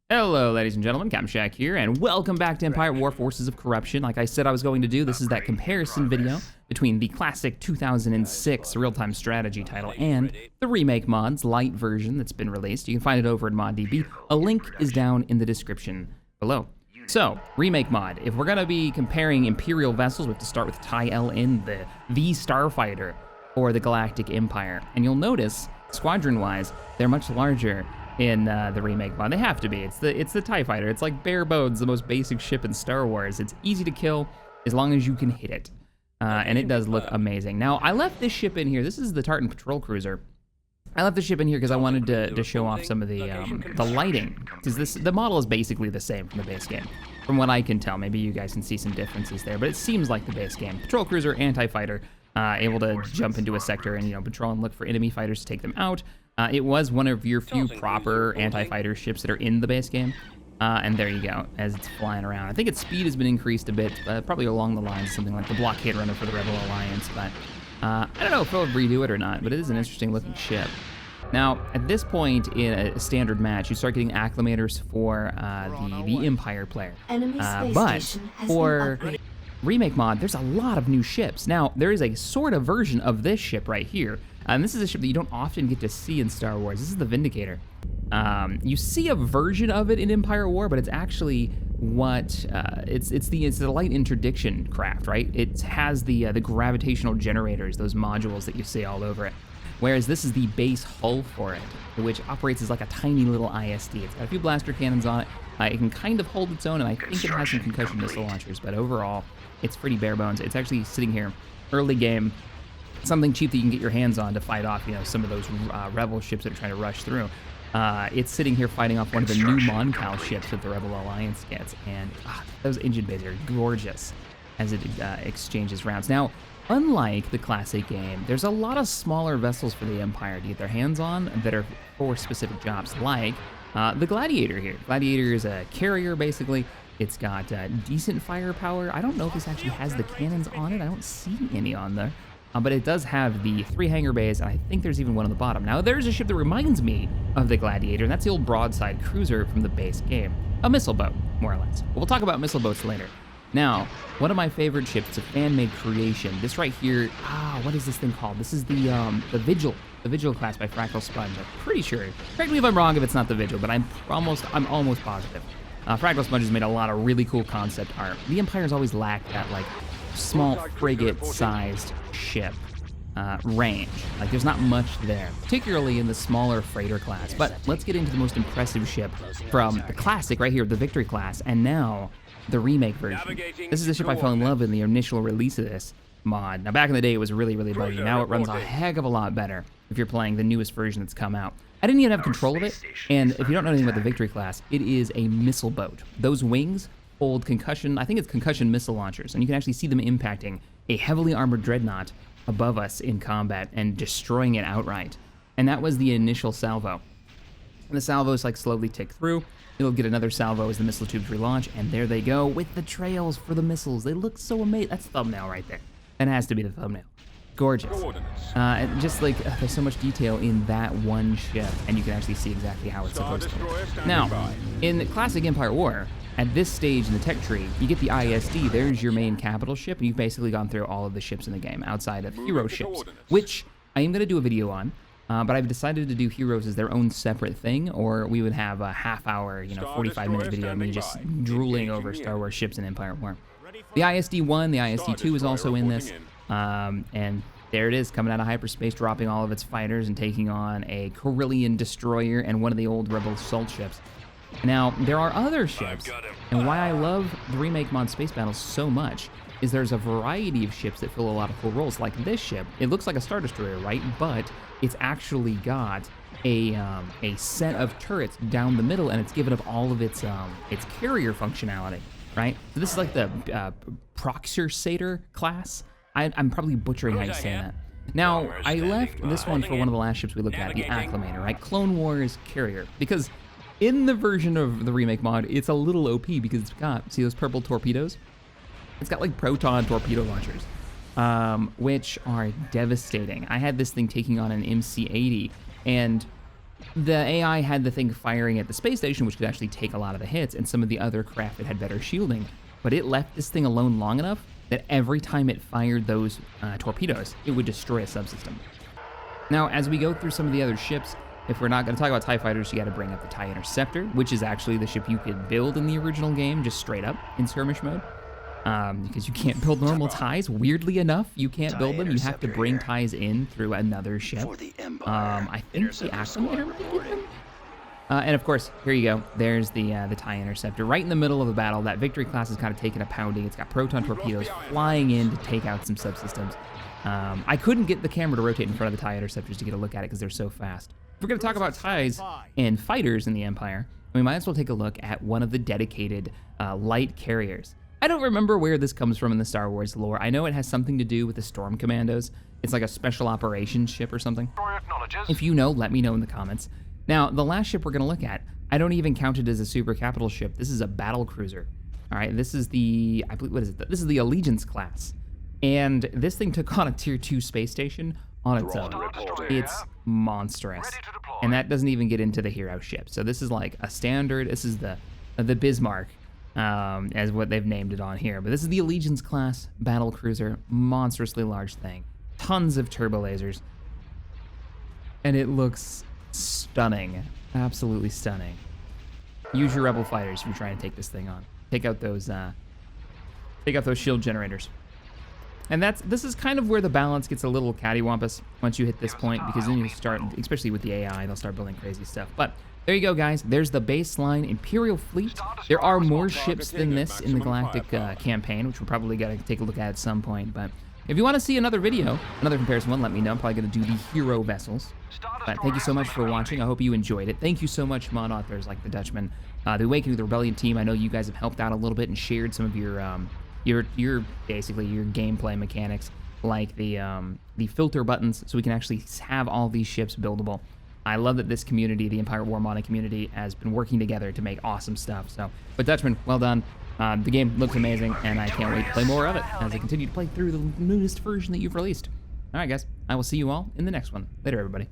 Hello, ladies and gentlemen, Captain Shack here, and welcome back to Empire War Forces of Corruption. Like I said I was going to do, this is that comparison video between the classic 2006 real-time strategy title and the Remake Mod's light version that's been released. You can find it over at ModDB. A link is down in the description below. So, Remake Mod. If we're going to be comparing Imperial vessels, we have to start with Ty-LN, the starfighter for the Galactic Empire. And you'll notice, squadron-wise, they're much larger in the Remake Mod. They have to be. It's the TIE Fighter. It's like bare bones, the most basic ship in Star Wars. It's easy to kill as long as you can hit it. And it does look amazing. Now, I left this ship in here. This is the Tartan Patrol Cruiser. I left the ship in here because I wanted to show off some of the lighting. Because the model is basically the same from the base game. From what I can tell, maybe you guys can see some differences there, but it seems like the base game. Patrol Cruiser and TIE Fighter, able to jump into a sector and patrol and look for enemy fighters to take them out. It was one of your few proper anti-fighter ships that are in the base game. And there you go, as it's flying around. I think its speed has been increased a bit, probably along the lines of something like the Blockade Runner for the Rebel Alliance, but I don't know if they'll redo it or not, but it is an interesting looking ship. Now, at this point in a standard match, you start getting acclimators for the Empire player. But for Remake Mod, there's a lot of new ships. Now, there is a sort of version of this ship right here. And this is a ship that you don't often get to see in Star Wars. This is the Vindicator. You see a version of it in Empire War, but it's actually what it's the light interdiction craft, right? It has the gravitational generators, those modules that you see all over it. Whereas this is the base hull for it, which operates as like a tiny little ISD. It's got a few blaster cannons on it. It can kind of hold its own, and I think it has some concussion missile launchers. But overall, it's pretty bare bones. It's actually sitting here early game. Something cheap that you can get your hands on to fight off, some of those rebel ships that are trying to rush through. It's sitting here fighting off one of the new Moncal ships that the Rebel Alliance gets, and those engine bays are gorgeous as it exchanges rounds. Now, unlike the classic game, there's a lot of smaller vessels for the Empire to get their hands on that are for specific jobs, like the Gladiator here. Gladiator is a carrier, basically. It's got decent firepower. I don't know if this actually has the cannons on it. I don't see any on there. But it does have the 3 hangar bays, and I think there's even one on the bottom. Now, there's a ship that reminds me of the Gladiator, and that's the old broadside cruiser from the base game. A missile boat, more or less. But we'll talk about missile boats later. Now, one of my favorite ships, it's a fan-made creation. This right here, what is this thing called? This is the Vigil. The Vigil class by Fractal Sponge. I'm pretty sure. Correct me if I'm wrong if it's not the Vigil, but I'm almost positive. Fractal Sponge has made a lot of really cool concept art. The Empire's always lacked that, small frigate-sized ship range. There's not much there, particularly in the smaller freighter class. But let's get into the most impressive ship from the classic right here, the Victory class, and now the remake version. This is the ship I fell in love with in the initial release of this mod. Now, back in the day, it was really, really buggy. Now it runs a heck of a lot better if you're playing the newest version that's come out. I didn't even have control of it, and if you don't know anything about the Victory class, it is a missile boat. Those wings hold concussion, I think it's concussion missile launchers, and you can actually see them impacting a heavily armored dreadnought above us in combat and destroying it outright. And that was the initial salvo. And the salvos slowly tick through. It'll get another salvo as the missile tubes relaunch, and there they go with the trails for the missiles. They look so amazing. That's the thumbnail right there. That has to be the thumbnail. Gorgeous. There's so much detail in that one ship, and you can actually see exactly how it's supposed to look. Now, in the classic Empire War, at this stage in the tech tree, you get the ISD. There's your main capital ship, and you've basically gone through all of the ships in the game outside of hero ships, which I am going to do a video on, but I've decided to do heroes as their own separate thing, or we would have a half-hour, 45-minute video of me just drooling over Star Wars ships in Empire War. The ISD-1, the ISD-2 is also in this, and there it is, coming out of hyperspace, dropping all of its fighters and taking on a Corellian destroyer and one of the old Rebel assault ships. Now, there are other ships, and why I love the Remake Mod Space Battles so much is there's a variety of ships that fill a lot of cool roles. Like this ship, it looks like a Star Destroyer, right? But it's actually got a set of turrets down the middle, and it's given up all of its carrier functionality, right? So this is like the Proxersator class. I'm probably butchering how you say that. Now, I left this one for one of the last ships we looked at, the Acclimator, right? Clone Wars carrier, because in the version of the Remake Mod, it's a little OP because it's got, see those purple torpedoes? It's got proton torpedo launchers, which are devastating. I had this thing taking on an MC-80, and the AI had the thing firing at the space station, which could actually take a lot of the hits, and some of the other craft that had better shielding. But it left this thing alone long enough that every time it fired those torpedoes, it would destroy a subsystem. Now, as we go through some of the other ships, if we're not going to talk about TIE fighters, you got to bring up the TIE Interceptor, which is actually the ship you could build in the original game, just straight up in skirmish mode. Because you can't build normal TIEs. Weirdly enough, you can't build them. You have to bring TIEs in through another ship. I think the Acclimator might get them. And of course, here you go. There's the TIE Interceptor right in the middle of a battle. That Victory class is kind of taking a pounding. It's got proton torpedoes flying in to take out some subsystems. I couldn't get the camera to rotate in front of the TIE Interceptors to get a look at it because they're so fast. If we're going to talk about TIEs and fighters in the Empire, we might as well take a look at one of the dedicated light carriers. I don't remember where this comes from in the Star Wars lore. I know it has something to do with the Storm Commandos. It's like a special operations ship or something. If you know, let me know in the comments. Now, the last ship we're going to look at, I don't even count it as a super capital ship. This is a battle cruiser. All right, this is the, I believe, what is it? This is the Allegiance class. And this thing took on a tier 2 space station on its own. It's monstrous. And that doesn't even get into the hero ship. So this is like a standard, this is the Bismarck. As what they've named it on here. But this is the Allegiance class battle cruiser, monstrously large thing. Tons of turbo lasers. And it looks stunning. Absolutely stunning. Use your rebel fighters if you're trying to take this thing on. Take out those shield generators. And this is kind of where the balance gets a little cattywampus once you hit this point, because then you start, especially with the AI, they'll start building crazy stuff. But there you go, guys. There's the baseline Imperial fleet. There are more ships than this in the Galactic campaign, which we're probably going to take a look at some point. But if you want to see another video, another comparison one, let me know. I'm probably going to do the hero vessels. But thank you so much for watching. I hope you enjoyed it. Thank you so much, mod authors like the Dutchman. The Awakening of the Rebellion team, I know you guys have helped out a little bit and shared some of your basically your gameplay mechanics, like the filter buttons, so we can actually have all these ships buildable. I love that this community, the Empire War modding community, has been working together to make awesome stuff. So, but Dutchman, well done. The game looks amazing, and I can't wait to play more of it as I continue to play through the newest version that you've released. All right, guys, I will see you all in the next one. Later, everybody.